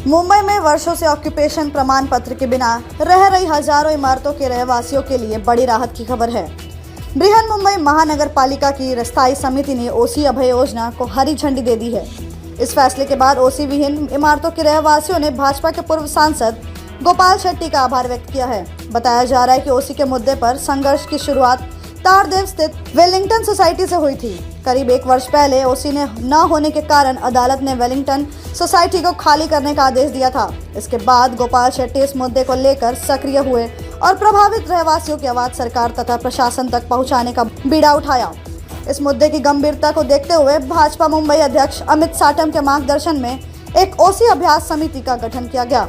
मुंबई में वर्षों से ऑक्यूपेशन प्रमाण पत्र के बिना रह रही हजारों इमारतों के रहवासियों के लिए बड़ी राहत की खबर है। बृहन मुंबई महानगर पालिका की स्थायी समिति ने ओसी अभय योजना को हरी झंडी दे दी है। इस फैसले के बाद ओसी विहीन इमारतों के रहवासियों ने भाजपा के पूर्व सांसद गोपाल शेट्टी का आभार व्यक्त किया है। बताया जा रहा है कि ओसी के मुद्दे पर संघर्ष की शुरुआत तारदेव स्थित वेलिंगटन सोसाइटी से हुई थी। करीब 1 वर्ष पहले ओसी ने न होने के कारण अदालत ने वेलिंगटन सोसाइटी को खाली करने का आदेश दिया था। इसके बाद गोपाल शेट्टी इस मुद्दे को लेकर सक्रिय हुए और प्रभावित रहवासियों की आवाज सरकार तथा प्रशासन तक पहुंचाने का बीड़ा उठाया। इस मुद्दे की गंभीरता को देखते हुए भाजपा मुंबई अध्यक्ष अमित साटम के मार्गदर्शन में एक ओसी अभ्यास समिति का गठन किया गया।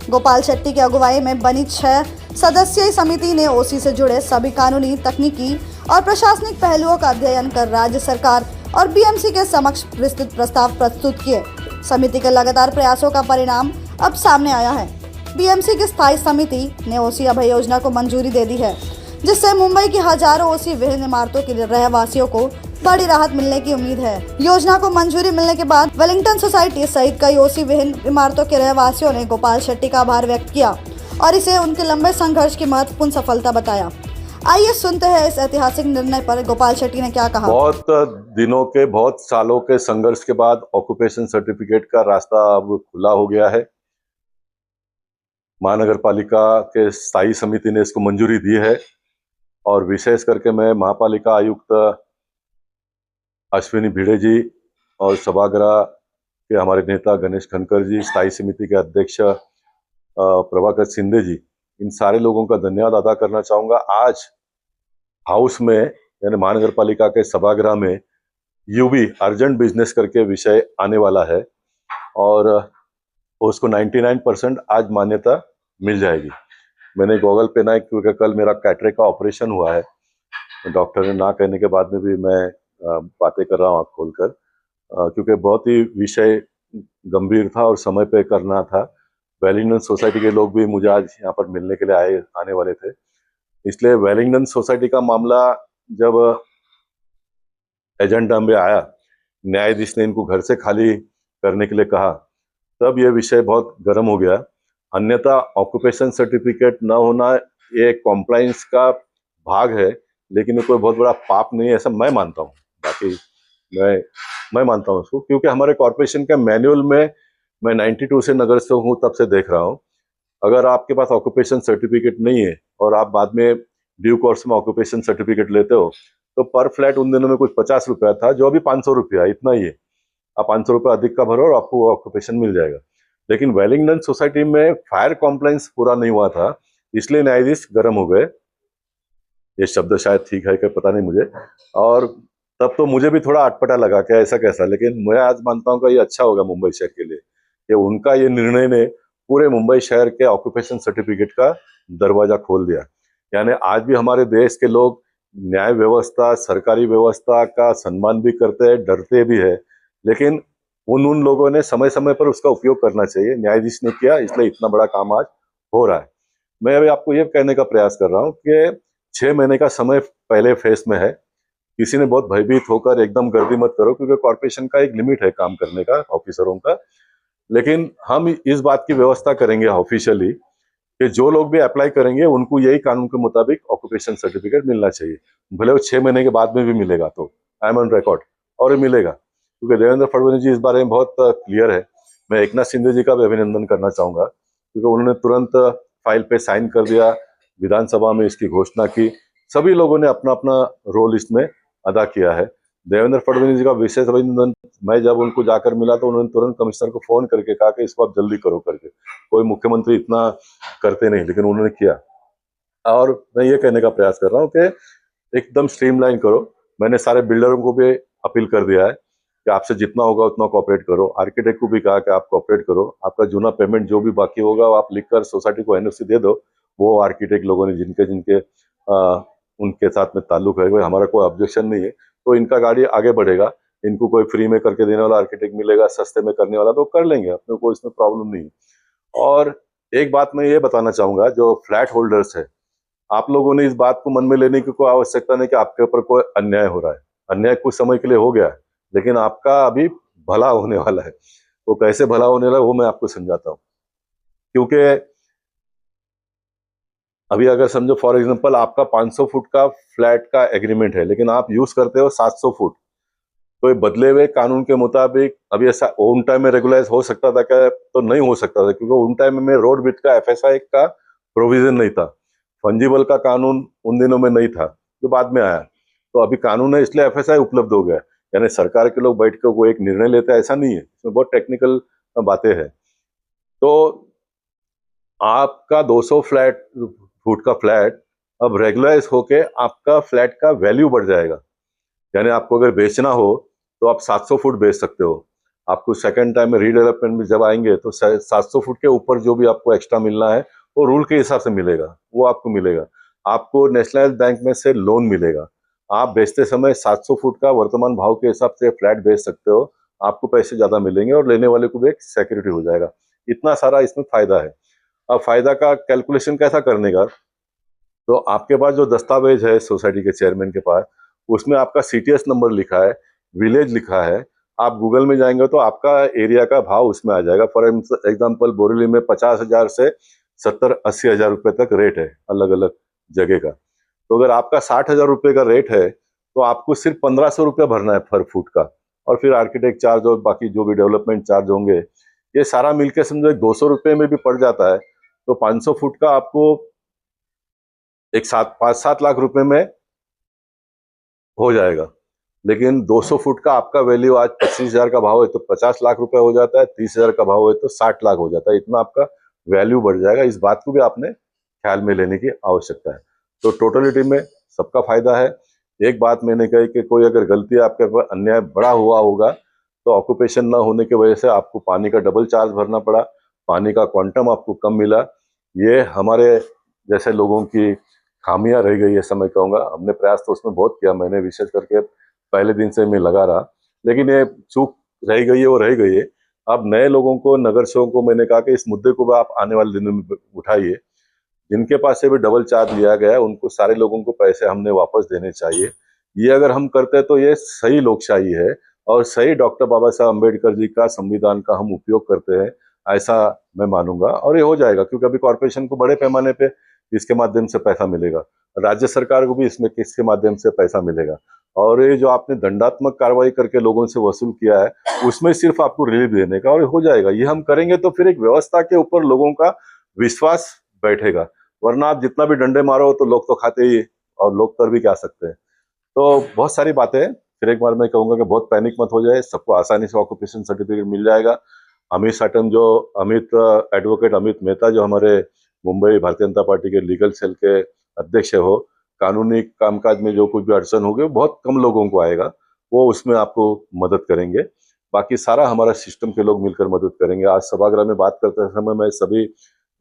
गोपाल शेट्टी की अगुवाई में बनी 6 सदस्यीय समिति ने ओसी से जुड़े सभी कानूनी, तकनीकी और प्रशासनिक पहलुओं का अध्ययन कर राज्य सरकार और बीएमसी के समक्ष विस्तृत प्रस्ताव प्रस्तुत किए। समिति के लगातार प्रयासों का परिणाम अब सामने आया है। बीएमसी की स्थायी समिति ने ओसी अभय योजना को मंजूरी दे दी है, जिससे मुंबई की हजारों ओसी विहीन इमारतों के रहवासियों को बड़ी राहत मिलने की उम्मीद है। योजना को मंजूरी मिलने के बाद वेलिंगटन सोसाइटी सहित कई ओसी विहीन इमारतों के रहवासियों ने गोपाल शेट्टी का आभार व्यक्त किया और इसे उनके लंबे संघर्ष की महत्वपूर्ण सफलता बताया। आइए सुनते हैं इस ऐतिहासिक निर्णय पर गोपाल शेट्टी ने क्या कहा। बहुत दिनों के, बहुत सालों के संघर्ष के बाद ऑक्यूपेशन सर्टिफिकेट का रास्ता अब खुला हो गया है। महानगर पालिका के स्थायी समिति ने इसको मंजूरी दी है और विशेष करके मैं महापालिका आयुक्त अश्विनी भिड़े जी और सभागृह के हमारे नेता गणेश खनकर जी, स्थायी समिति के अध्यक्ष प्रभाकर शिंदे जी, इन सारे लोगों का धन्यवाद अदा करना चाहूँगा। आज हाउस में यानी महानगर पालिका के सभागृह में यूबी अर्जेंट बिजनेस करके विषय आने वाला है और उसको 99% आज मान्यता मिल जाएगी। मैंने गॉगल पहना है क्योंकि कल मेरा कैटरेक्ट का ऑपरेशन हुआ है। डॉक्टर ने ना कहने के बाद में भी मैं बातें कर रहा हूँ आँख खोलकर, क्योंकि बहुत ही विषय गंभीर था और समय पे करना था। वेलिंगटन सोसाइटी के लोग भी मुझे आज यहाँ पर मिलने के लिए आने वाले थे, इसलिए वेलिंगटन सोसाइटी का मामला जब एजेंडा में आया, न्यायाधीश ने इनको घर से खाली करने के लिए कहा, तब यह विषय बहुत गर्म हो गया। अन्यथा ऑक्यूपेशन सर्टिफिकेट न होना ये कॉम्प्लायंस का भाग है, लेकिन ये कोई बहुत बड़ा पाप नहीं है, ऐसा मैं मानता हूँ। बाकी मैं मानता हूँ उसको, क्योंकि हमारे कॉर्पोरेशन के मैनुअल में मैं 92 से नगर से हूँ, तब से देख रहा हूँ। अगर आपके पास ऑक्यूपेशन सर्टिफिकेट नहीं है और आप बाद में ड्यू कोर्स में ऑक्यूपेशन सर्टिफिकेट लेते हो, तो पर फ्लैट उन दिनों में कुछ 50 रुपया था, जो अभी 500 रुपया, इतना ही है। आप 500 रुपया अधिक का भरो और आपको ऑक्यूपेशन मिल जाएगा। लेकिन वेलिंगटन सोसाइटी में फायर कॉम्प्लायंस पूरा नहीं हुआ था, इसलिए न्यायाधीश गर्म हो गए। ये शब्द शायद ठीक है कि पता नहीं मुझे, और तब तो मुझे भी थोड़ा अटपटा लगा कि ऐसा कैसा, लेकिन मैं आज मानता हूँ कि ये अच्छा होगा मुंबई शहर के लिए कि उनका ये निर्णय ने पूरे मुंबई शहर के ऑक्यूपेशन सर्टिफिकेट का दरवाजा खोल दिया। यानी आज भी हमारे देश के लोग न्याय व्यवस्था, सरकारी व्यवस्था का सम्मान भी करते हैं, डरते भी है, लेकिन उन लोगों ने समय समय पर उसका उपयोग करना चाहिए। न्यायाधीश ने किया, इसलिए इतना बड़ा काम आज हो रहा है। मैं अभी आपको ये कहने का प्रयास कर रहा हूँ कि 6 महीने का समय पहले फेस में है। किसी ने बहुत भयभीत होकर एकदम गर्दी मत करो, क्योंकि कॉर्पोरेशन का एक लिमिट है काम करने का, ऑफिसरों का। लेकिन हम इस बात की व्यवस्था करेंगे ऑफिशियली कि जो लोग भी अप्लाई करेंगे उनको यही कानून के मुताबिक ऑक्यूपेशन सर्टिफिकेट मिलना चाहिए, भले वो 6 महीने के बाद में भी मिलेगा, तो आई एम ऑन रिकॉर्ड, और मिलेगा। क्योंकि देवेंद्र फडणवीस जी इस बारे में बहुत क्लियर है। मैं एकनाथ शिंदे जी का भी अभिनंदन करना चाहूंगा, क्योंकि उन्होंने तुरंत फाइल पे साइन कर दिया, विधानसभा में इसकी घोषणा की। सभी लोगों ने अपना अपना रोल इसमें अदा किया है। देवेंद्र फडणवीस जी का विशेष अभिनंदन। मैं जब उनको जाकर मिला तो उन्होंने तुरंत कमिश्नर को फोन करके कहा कि इसको आप जल्दी करो करके। कोई मुख्यमंत्री इतना करते नहीं, लेकिन उन्होंने किया। और मैं ये कहने का प्रयास कर रहा हूँ कि एकदम स्ट्रीमलाइन करो। मैंने सारे बिल्डरों को भी अपील कर दिया है कि आपसे जितना होगा उतना कोऑपरेट करो। आर्किटेक्ट को भी कहा कि आप कोऑपरेट करो, आपका जूना पेमेंट जो भी बाकी होगा वो आप लिखकर सोसाइटी को एनओसी दे दो। वो आर्किटेक्ट लोगों ने जिनके उनके साथ में ताल्लुक है, कोई हमारा कोई ऑब्जेक्शन नहीं है, तो इनका गाड़ी आगे बढ़ेगा। इनको कोई फ्री में करके देने वाला आर्किटेक्ट मिलेगा, सस्ते में करने वाला, तो कर लेंगे, अपने को इसमें प्रॉब्लम नहीं। और एक बात मैं ये बताना चाहूंगा, जो फ्लैट होल्डर्स है, आप लोगों ने इस बात को मन में लेने की कोई आवश्यकता नहीं कि आपके ऊपर कोई अन्याय हो रहा है। अन्याय कुछ समय के लिए हो गया है, लेकिन आपका अभी भला होने वाला है। वो कैसे भला होने लगा वो मैं आपको समझाता हूँ। क्योंकि अभी अगर समझो फॉर एग्जांपल आपका 500 फुट का फ्लैट का एग्रीमेंट है, लेकिन आप यूज करते हो 700 फुट, तो ये बदले हुए कानून के मुताबिक अभी ऐसा उन टाइम में रेगुलाइज हो सकता था क्या? तो नहीं हो सकता था, क्योंकि उन टाइम में रोड विड्थ का FSI का प्रोविजन नहीं था, फंजिबल का कानून उन दिनों में नहीं था, जो बाद में आया। तो अभी कानून है इसलिए FSI उपलब्ध हो गया। यानी सरकार के लोग बैठ कर वो एक निर्णय लेते हैं ऐसा नहीं है, इसमें बहुत टेक्निकल बातें हैं। तो आपका 200 फुट का फ्लैट अब रेगुलाइज होके आपका फ्लैट का वैल्यू बढ़ जाएगा। यानी आपको अगर बेचना हो तो आप 700 फुट बेच सकते हो। आपको सेकंड टाइम में रीडेवलपमेंट में जब आएंगे तो 700 फुट के ऊपर जो भी आपको एक्स्ट्रा मिलना है वो रूल के हिसाब से मिलेगा, वो आपको मिलेगा। आपको नेशनलाइज्ड बैंक में से लोन मिलेगा। आप बेचते समय 700 फुट का वर्तमान भाव के हिसाब से फ्लैट बेच सकते हो, आपको पैसे ज्यादा मिलेंगे और लेने वाले को भी एक सिक्योरिटी हो जाएगा। इतना सारा इसमें फायदा है। अब फायदा का कैलकुलेशन कैसा करने का, तो आपके पास जो दस्तावेज है सोसाइटी के चेयरमैन के पास, उसमें आपका CTS नंबर लिखा है, विलेज लिखा है। आप गूगल में जाएंगे तो आपका एरिया का भाव उसमें आ जाएगा। फॉर एग्जांपल बोरीवली में 50,000 से 70-80 हजार रुपए तक रेट है अलग अलग जगह का। तो अगर आपका 60,000 रुपए का रेट है तो आपको सिर्फ 1,500 रुपया भरना है पर फुट का, और फिर आर्किटेक्ट चार्ज और बाकी जो भी डेवलपमेंट चार्ज होंगे, ये सारा मिलके समझो 200 रुपये में भी पड़ जाता है। तो 500 फुट का आपको एक 5-7 लाख रुपए में हो जाएगा। लेकिन 200 फुट का आपका वैल्यू आज 25,000 का भाव है तो 50 लाख रुपए हो जाता है, 30,000 का भाव है तो 60 लाख हो जाता है। इतना आपका वैल्यू बढ़ जाएगा। इस बात को भी आपने ख्याल में लेने की आवश्यकता है। तो टोटलिटी में सबका फायदा है। एक बात मैंने कही कि कोई अगर गलती आपके पर अन्याय बड़ा हुआ होगा तो ऑक्यूपेशन न होने की वजह से आपको पानी का डबल चार्ज भरना पड़ा, पानी का क्वांटम आपको कम मिला, ये हमारे जैसे लोगों की खामियां रह गई, ऐसा मैं कहूँगा। हमने प्रयास तो उसमें बहुत किया, मैंने विशेष करके पहले दिन से मैं लगा रहा, लेकिन ये चूक रह गई है, वो रह गई है। अब नए लोगों को, नगर सेवकों को मैंने कहा कि इस मुद्दे को भी आप आने वाले दिनों में उठाइए। जिनके पास से भी डबल चार्ज लिया गया है उनको, सारे लोगों को पैसे हमने वापस देने चाहिए। ये अगर हम करते हैं तो ये सही लोकशाही है और सही डॉक्टर बाबा साहब अम्बेडकर जी का संविधान का हम उपयोग करते हैं, ऐसा मैं मानूंगा। और ये हो जाएगा क्योंकि अभी कॉर्पोरेशन को बड़े पैमाने पे इसके माध्यम से पैसा मिलेगा, राज्य सरकार को भी इसमें किसके माध्यम से पैसा मिलेगा। और ये जो आपने दंडात्मक कार्रवाई करके लोगों से वसूल किया है उसमें सिर्फ आपको रिलीफ देने का, और हो जाएगा। ये हम करेंगे तो फिर एक व्यवस्था के ऊपर लोगों का विश्वास बैठेगा। वरना आप जितना भी डंडे मारो तो लोग तो खाते ही, और लोग कर भी क्या सकते हैं। तो बहुत सारी बातें हैं। फिर एक बार मैं कहूंगा कि बहुत पैनिक मत हो जाए, सबको आसानी से ऑक्यूपेशन सर्टिफिकेट मिल जाएगा। अमित साटम जो एडवोकेट अमित मेहता जो हमारे मुंबई भारतीय जनता पार्टी के लीगल सेल के अध्यक्ष है, हो कानूनी कामकाज में जो कुछ भी अड़चन होगी बहुत कम लोगों को आएगा, वो उसमें आपको मदद करेंगे। बाकी सारा हमारा सिस्टम के लोग मिलकर मदद करेंगे। आज सभागृह में बात करते समय मैं सभी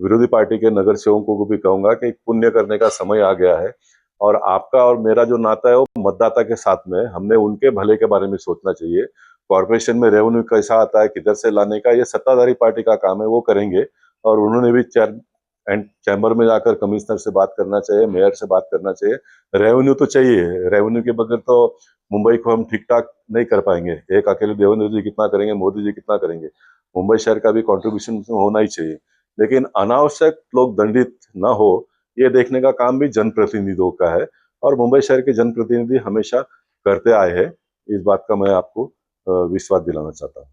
विरोधी पार्टी के नगर सेवकों को भी कहूंगा कि पुण्य करने का समय आ गया है, और आपका और मेरा जो नाता है वो मतदाता के साथ में, हमने उनके भले के बारे में सोचना चाहिए। कॉर्पोरेशन में रेवेन्यू कैसा आता है, किधर से लाने का, ये सत्ताधारी पार्टी का काम है, वो करेंगे। और उन्होंने भी चैम्बर में जाकर कमिश्नर से बात करना चाहिए, मेयर से बात करना चाहिए। रेवेन्यू तो चाहिए, रेवेन्यू के बगैर तो मुंबई को हम ठीक ठाक नहीं कर पाएंगे। एक अकेले देवेंद्र जी कितना करेंगे, मोदी जी कितना करेंगे, मुंबई शहर का भी कॉन्ट्रीब्यूशन होना ही चाहिए। लेकिन अनावश्यक लोग दंडित न हो, ये देखने का काम भी जनप्रतिनिधियों का है, और मुंबई शहर के जनप्रतिनिधि हमेशा करते आए हैं। इस बात का मैं आपको विश्वास दिलाना चाहता हूँ।